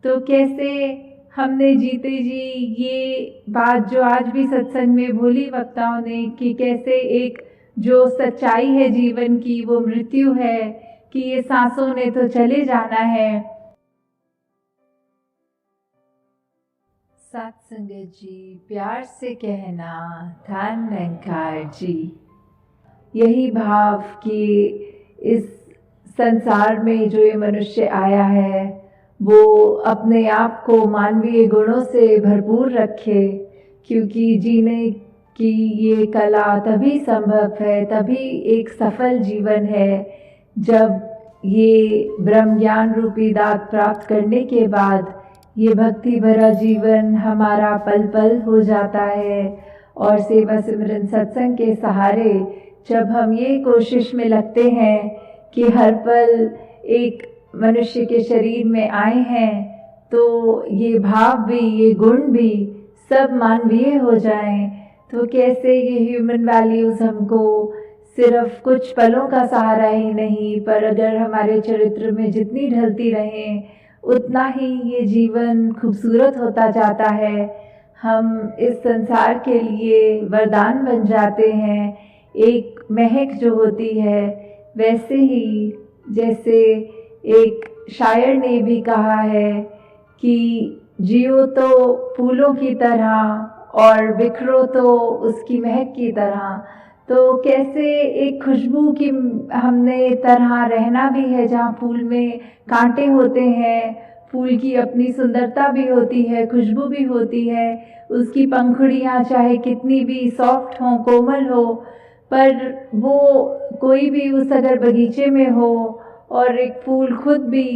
तो कैसे हमने जीते जी ये बात जो आज भी सत्संग में बोली वक्ताओं ने कि कैसे एक जो सच्चाई है जीवन की वो मृत्यु है, कि ये सांसों ने तो चले जाना है। सत्संगत जी प्यार से कहना धन निरंकार जी, यही भाव कि इस संसार में जो ये मनुष्य आया है वो अपने आप को मानवीय गुणों से भरपूर रखे, क्योंकि जीने की ये कला तभी संभव है, तभी एक सफल जीवन है जब ये ब्रह्म ज्ञान रूपी दात प्राप्त करने के बाद ये भक्ति भरा जीवन हमारा पल पल हो जाता है। और सेवा सिमरन सत्संग के सहारे जब हम ये कोशिश में लगते हैं कि हर पल एक मनुष्य के शरीर में आए हैं तो ये भाव भी ये गुण भी सब मानवीय हो जाएं, तो कैसे ये ह्यूमन वैल्यूज़ हमको सिर्फ कुछ पलों का सहारा ही नहीं, पर अगर हमारे चरित्र में जितनी ढलती रहें उतना ही ये जीवन खूबसूरत होता जाता है। हम इस संसार के लिए वरदान बन जाते हैं, एक महक जो होती है। वैसे ही जैसे एक शायर ने भी कहा है कि जियो तो फूलों की तरह और बिखरो तो उसकी महक की तरह, तो कैसे एक खुशबू की हमने तरह रहना भी है, जहाँ फूल में कांटे होते हैं, फूल की अपनी सुंदरता भी होती है, खुशबू भी होती है, उसकी पंखुड़ियाँ चाहे कितनी भी सॉफ्ट हों, कोमल हो, पर वो कोई भी उस अगर बगीचे में हो और एक फूल खुद भी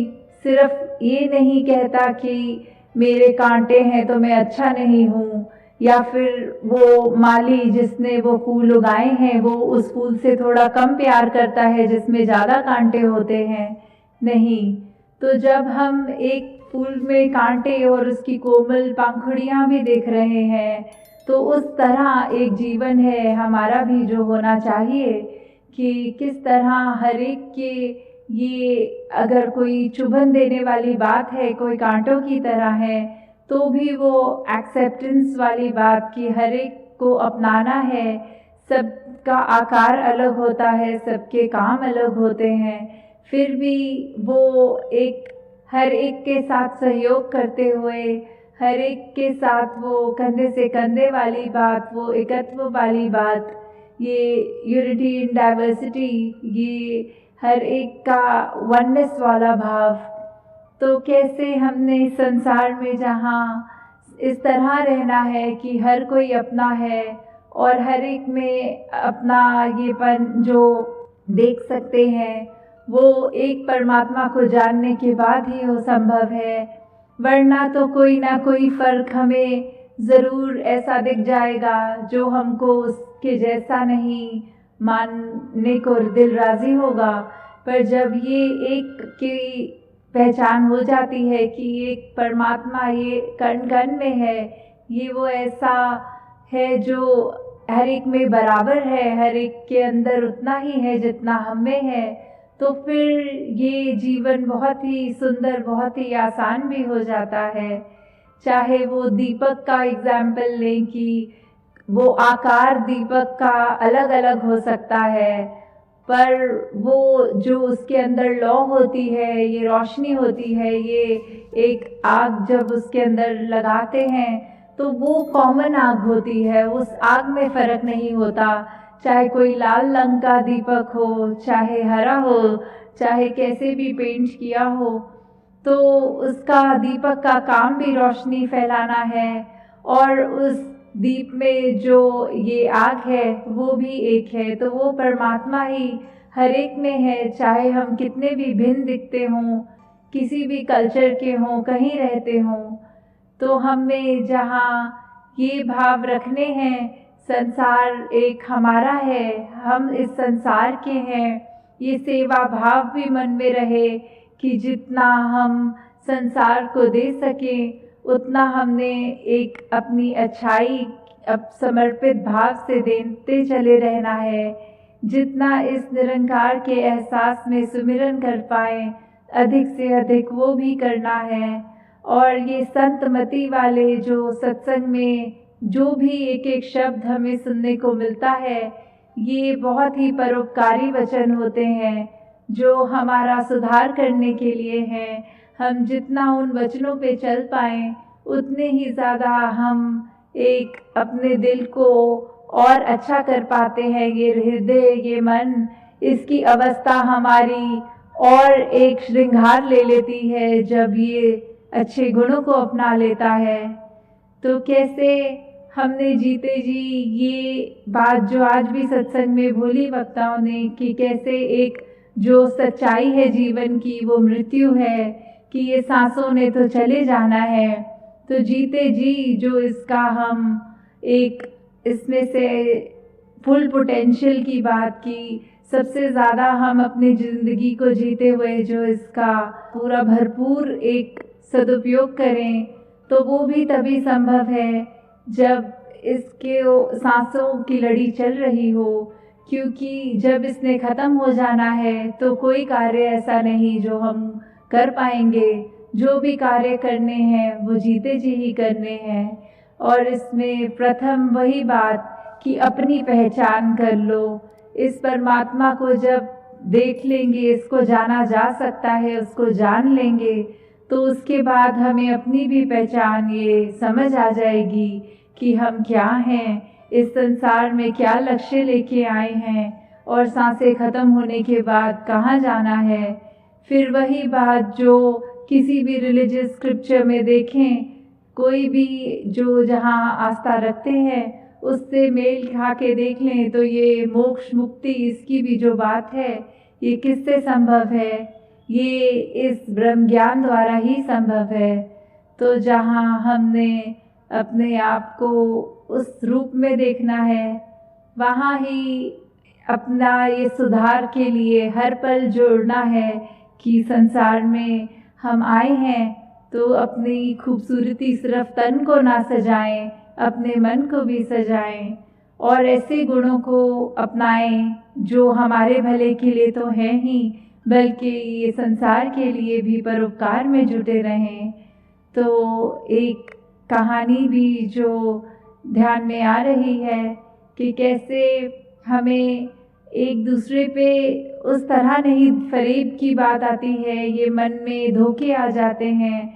सिर्फ ये नहीं कहता कि मेरे कांटे हैं तो मैं अच्छा नहीं हूँ, या फिर वो माली जिसने वो फूल उगाए हैं वो उस फूल से थोड़ा कम प्यार करता है जिसमें ज़्यादा कांटे होते हैं, नहीं। तो जब हम एक फूल में कांटे और उसकी कोमल पंखुड़ियाँ भी देख रहे हैं, तो उस तरह एक जीवन है हमारा भी जो होना चाहिए कि किस तरह हर एक के ये अगर कोई चुभन देने वाली बात है, कोई कांटों की तरह है, तो भी वो एक्सेप्टेंस वाली बात कि हर एक को अपनाना है। सबका आकार अलग होता है, सबके काम अलग होते हैं, फिर भी वो एक हर एक के साथ सहयोग करते हुए, हर एक के साथ वो कंधे से कंधे वाली बात, वो एकत्व वाली बात, ये यूनिटी इन डाइवर्सिटी, ये हर एक का वननेस वाला भाव, तो कैसे हमने संसार में जहाँ इस तरह रहना है कि हर कोई अपना है और हर एक में अपना येपन जो देख सकते हैं वो एक परमात्मा को जानने के बाद ही वो संभव है, वरना तो कोई ना कोई फ़र्क हमें ज़रूर ऐसा दिख जाएगा जो हमको उसके जैसा नहीं मानने को दिल राज़ी होगा। पर जब ये एक की पहचान हो जाती है कि एक परमात्मा ये कण कण में है, ये वो ऐसा है जो हर एक में बराबर है, हर एक के अंदर उतना ही है जितना हम में है, तो फिर ये जीवन बहुत ही सुंदर, बहुत ही आसान भी हो जाता है। चाहे वो दीपक का एग्जाम्पल लें कि वो आकार दीपक का अलग अलग हो सकता है, पर वो जो उसके अंदर लौ होती है, ये रोशनी होती है, ये एक आग जब उसके अंदर लगाते हैं तो वो कॉमन आग होती है, उस आग में फ़र्क नहीं होता, चाहे कोई लाल रंग का दीपक हो, चाहे हरा हो, चाहे कैसे भी पेंट किया हो, तो उसका दीपक का काम भी रोशनी फैलाना है और उस दीप में जो ये आग है वो भी एक है, तो वो परमात्मा ही हर एक में है, चाहे हम कितने भी भिन्न दिखते हों, किसी भी कल्चर के हों, कहीं रहते हों, तो हमें जहाँ ये भाव रखने हैं संसार एक हमारा है, हम इस संसार के हैं, ये सेवा भाव भी मन में रहे कि जितना हम संसार को दे सकें उतना हमने एक अपनी अच्छाई अब समर्पित भाव से देते चले रहना है। जितना इस निरंकार के एहसास में सुमिरन कर पाएँ अधिक से अधिक वो भी करना है और ये संतमति वाले जो सत्संग में जो भी एक एक शब्द हमें सुनने को मिलता है, ये बहुत ही परोपकारी वचन होते हैं जो हमारा सुधार करने के लिए हैं। हम जितना उन वचनों पे चल पाएं उतने ही ज़्यादा हम एक अपने दिल को और अच्छा कर पाते हैं। ये हृदय, ये मन, इसकी अवस्था हमारी और एक श्रृंगार ले लेती है जब ये अच्छे गुणों को अपना लेता है। तो कैसे हमने जीते जी ये बात जो आज भी सत्संग में बोली वक्ताओं ने कि कैसे एक जो सच्चाई है जीवन की वो मृत्यु है, कि ये सांसों ने तो चले जाना है। तो जीते जी जो इसका हम एक इसमें से फुल पोटेंशियल की बात की, सबसे ज़्यादा हम अपनी ज़िंदगी को जीते हुए जो इसका पूरा भरपूर एक सदुपयोग करें, तो वो भी तभी संभव है जब इसके सांसों की लड़ी चल रही हो। क्योंकि जब इसने ख़त्म हो जाना है तो कोई कार्य ऐसा नहीं जो हम कर पाएंगे। जो भी कार्य करने हैं वो जीते जी ही करने हैं। और इसमें प्रथम वही बात कि अपनी पहचान कर लो। इस परमात्मा को जब देख लेंगे, इसको जाना जा सकता है, उसको जान लेंगे, तो उसके बाद हमें अपनी भी पहचान ये समझ आ जाएगी कि हम क्या हैं, इस संसार में क्या लक्ष्य लेके आए हैं और सांसें ख़त्म होने के बाद कहाँ जाना है। फिर वही बात जो किसी भी रिलीजियस स्क्रिप्चर में देखें, कोई भी जो जहाँ आस्था रखते हैं उससे मेल खा के देख लें, तो ये मोक्ष मुक्ति इसकी भी जो बात है ये किससे संभव है? ये इस ब्रह्म ज्ञान द्वारा ही संभव है। तो जहाँ हमने अपने आप को उस रूप में देखना है, वहाँ ही अपना ये सुधार के लिए हर पल जोड़ना है कि संसार में हम आए हैं तो अपनी खूबसूरती सिर्फ तन को ना सजाएं, अपने मन को भी सजाएं और ऐसे गुणों को अपनाएं जो हमारे भले के लिए तो हैं ही, बल्कि ये संसार के लिए भी परोपकार में जुटे रहें। तो एक कहानी भी जो ध्यान में आ रही है कि कैसे हमें एक दूसरे पे उस तरह नहीं फरेब की बात आती है, ये मन में धोखे आ जाते हैं।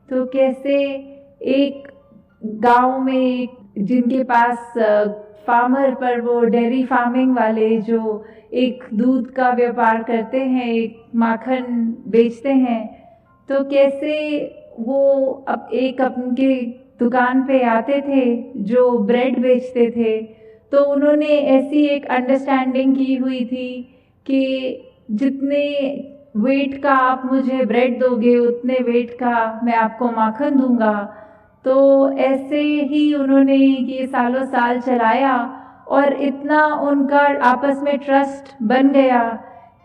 तो कैसे एक गांव में जिनके पास फार्मर पर वो डेयरी फार्मिंग वाले जो एक दूध का व्यापार करते हैं, एक माखन बेचते हैं, तो कैसे वो अब एक अपने दुकान पे आते थे जो ब्रेड बेचते थे। तो उन्होंने ऐसी एक अंडरस्टैंडिंग की हुई थी कि जितने वेट का आप मुझे ब्रेड दोगे उतने वेट का मैं आपको माखन दूंगा। तो ऐसे ही उन्होंने ये सालों साल चलाया और इतना उनका आपस में ट्रस्ट बन गया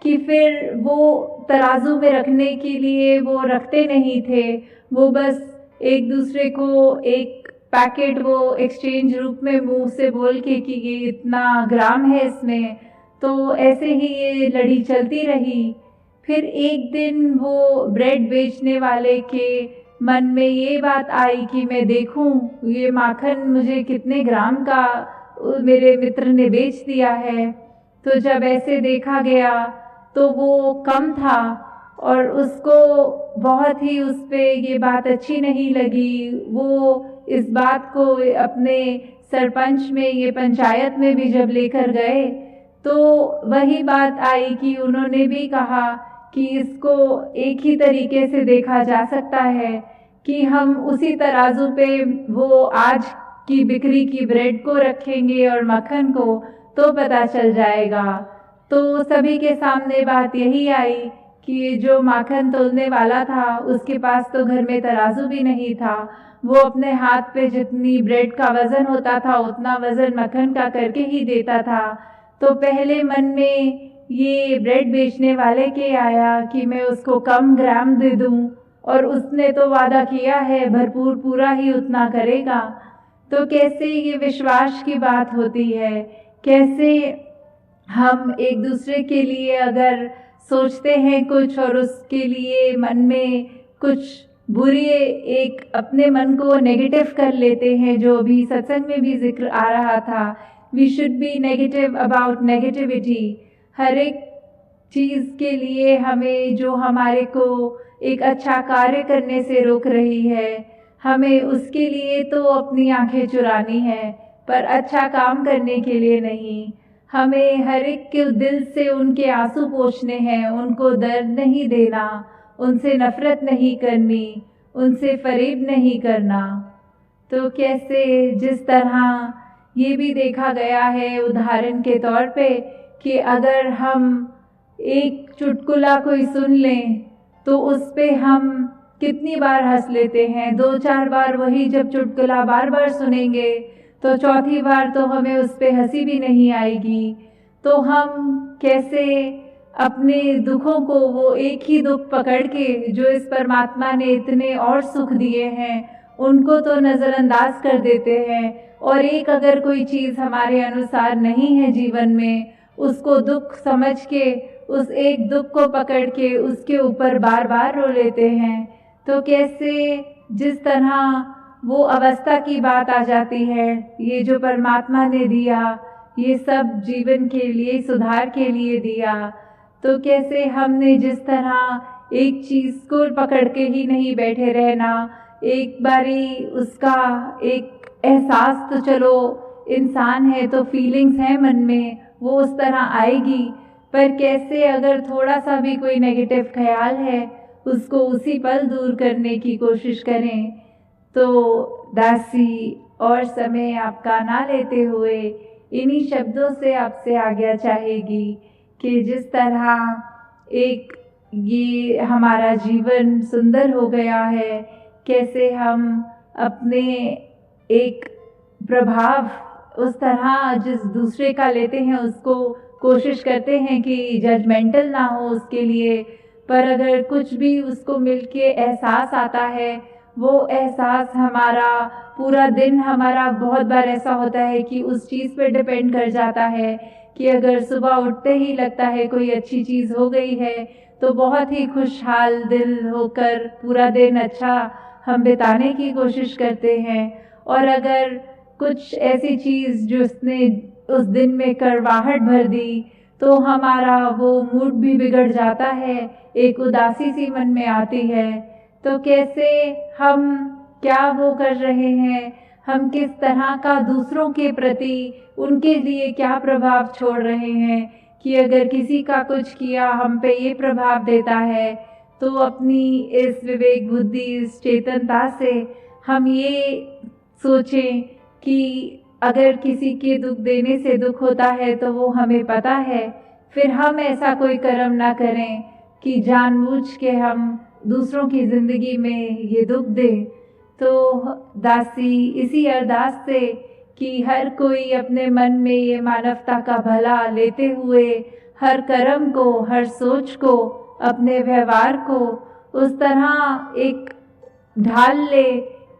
कि फिर वो तराजू में रखने के लिए वो रखते नहीं थे, वो बस एक दूसरे को एक पैकेट वो एक्सचेंज रूप में मुंह से बोल के कि ये इतना ग्राम है इसमें। तो ऐसे ही ये लड़ी चलती रही। फिर एक दिन वो ब्रेड बेचने वाले के मन में ये बात आई कि मैं देखूं ये माखन मुझे कितने ग्राम का मेरे मित्र ने बेच दिया है। तो जब ऐसे देखा गया तो वो कम था और उसको बहुत ही उस पे ये बात अच्छी नहीं लगी। वो इस बात को अपने सरपंच में, ये पंचायत में भी जब लेकर गए तो वही बात आई कि उन्होंने भी कहा कि इसको एक ही तरीके से देखा जा सकता है कि हम उसी तराजू पे वो आज की बिक्री की ब्रेड को रखेंगे और मक्खन को, तो पता चल जाएगा। तो सभी के सामने बात यही आई कि जो माखन तोलने वाला था उसके पास तो घर में तराजू भी नहीं था। वो अपने हाथ पे जितनी ब्रेड का वज़न होता था उतना वज़न मक्खन का करके ही देता था। तो पहले मन में ये ब्रेड बेचने वाले के आया कि मैं उसको कम ग्राम दे दूं और उसने तो वादा किया है भरपूर पूरा ही उतना करेगा। तो कैसे ये विश्वास की बात होती है, कैसे हम एक दूसरे के लिए अगर सोचते हैं कुछ और उसके लिए मन में कुछ बुरी एक अपने मन को नेगेटिव कर लेते हैं। जो अभी सत्संग में भी जिक्र आ रहा था, we should be negative about negativity. हर एक चीज़ के लिए हमें जो हमारे को एक अच्छा कार्य करने से रोक रही है, हमें उसके लिए तो अपनी आंखें चुरानी है, पर अच्छा काम करने के लिए नहीं। हमें हर एक के दिल से उनके आंसू पोंछने हैं, उनको दर्द नहीं देना, उनसे नफ़रत नहीं करनी, उनसे फ़रेब नहीं करना। तो कैसे जिस तरह ये भी देखा गया है उदाहरण के तौर पे कि अगर हम एक चुटकुला कोई सुन लें तो उस पे हम कितनी बार हंस लेते हैं। 2-4 बार वही जब चुटकुला बार बार सुनेंगे तो चौथी बार तो हमें उस पे हंसी भी नहीं आएगी। तो हम कैसे अपने दुखों को, वो एक ही दुख पकड़ के जो इस परमात्मा ने इतने और सुख दिए हैं उनको तो नज़रअंदाज कर देते हैं, और एक अगर कोई चीज़ हमारे अनुसार नहीं है जीवन में, उसको दुख समझ के उस एक दुख को पकड़ के उसके ऊपर बार बार रो लेते हैं। तो कैसे जिस तरह वो अवस्था की बात आ जाती है, ये जो परमात्मा ने दिया ये सब जीवन के लिए, सुधार के लिए दिया, तो कैसे हमने जिस तरह एक चीज़ को पकड़ के ही नहीं बैठे रहना, एक बारी उसका एक एहसास, तो चलो इंसान है तो फीलिंग्स हैं मन में, वो उस तरह आएगी, पर कैसे अगर थोड़ा सा भी कोई नेगेटिव ख्याल है उसको उसी पल दूर करने की कोशिश करें। तो दासी और समय आपका ना लेते हुए इन्हीं शब्दों से आपसे आज्ञा चाहेगी कि जिस तरह एक ये हमारा जीवन सुंदर हो गया है, कैसे हम अपने एक प्रभाव उस तरह जिस दूसरे का लेते हैं उसको कोशिश करते हैं कि जजमेंटल ना हो उसके लिए, पर अगर कुछ भी उसको मिलके एहसास आता है, वो एहसास हमारा पूरा दिन, हमारा बहुत बार ऐसा होता है कि उस चीज़ पे डिपेंड कर जाता है कि अगर सुबह उठते ही लगता है कोई अच्छी चीज़ हो गई है तो बहुत ही खुशहाल दिल होकर पूरा दिन अच्छा हम बिताने की कोशिश करते हैं, और अगर कुछ ऐसी चीज़ जो उसने उस दिन में कड़वाहट भर दी तो हमारा वो मूड भी बिगड़ जाता है, एक उदासी सी मन में आती है। तो कैसे हम क्या वो कर रहे हैं, हम किस तरह का दूसरों के प्रति उनके लिए क्या प्रभाव छोड़ रहे हैं कि अगर किसी का कुछ किया हम पे ये प्रभाव देता है, तो अपनी इस विवेक बुद्धि, इस चेतनता से हम ये सोचें कि अगर किसी के दुख देने से दुख होता है तो वो हमें पता है, फिर हम ऐसा कोई कर्म ना करें कि जानबूझ के हम दूसरों की ज़िंदगी में ये दुख दें। तो दासी इसी अरदास से कि हर कोई अपने मन में ये मानवता का भला लेते हुए हर कर्म को, हर सोच को, अपने व्यवहार को उस तरह एक ढाल ले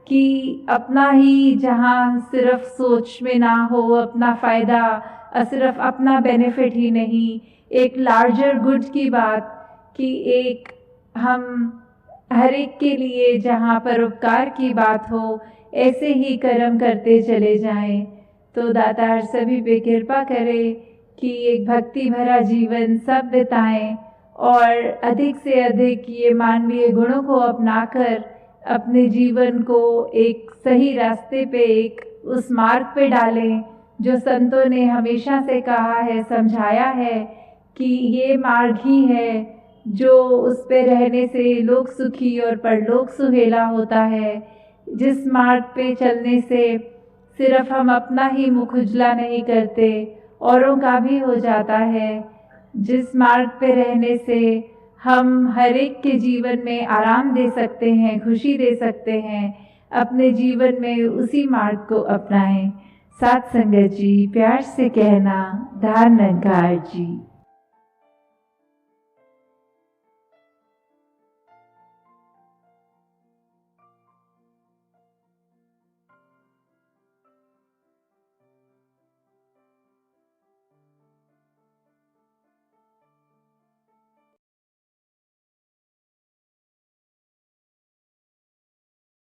कि अपना ही, जहाँ सिर्फ सोच में ना हो अपना फ़ायदा, सिर्फ अपना बेनिफिट ही नहीं, एक लार्जर गुड की बात, कि एक हम हर एक के लिए जहाँ परोपकार की बात हो ऐसे ही कर्म करते चले जाएं। तो दातार सभी पे कृपा करे कि एक भक्ति भरा जीवन सब बिताएं और अधिक से अधिक ये मानवीय गुणों को अपनाकर अपने जीवन को एक सही रास्ते पे, एक उस मार्ग पे डालें जो संतों ने हमेशा से कहा है, समझाया है कि ये मार्ग ही है जो उस पे रहने से लोक सुखी और परलोक सुहेला होता है। जिस मार्ग पे चलने से सिर्फ हम अपना ही मुख उजला नहीं करते, औरों का भी हो जाता है। जिस मार्ग पे रहने से हम हर एक के जीवन में आराम दे सकते हैं, खुशी दे सकते हैं, अपने जीवन में उसी मार्ग को अपनाएं। साथ संगत जी, प्यार से कहना, धार निरंकार जी।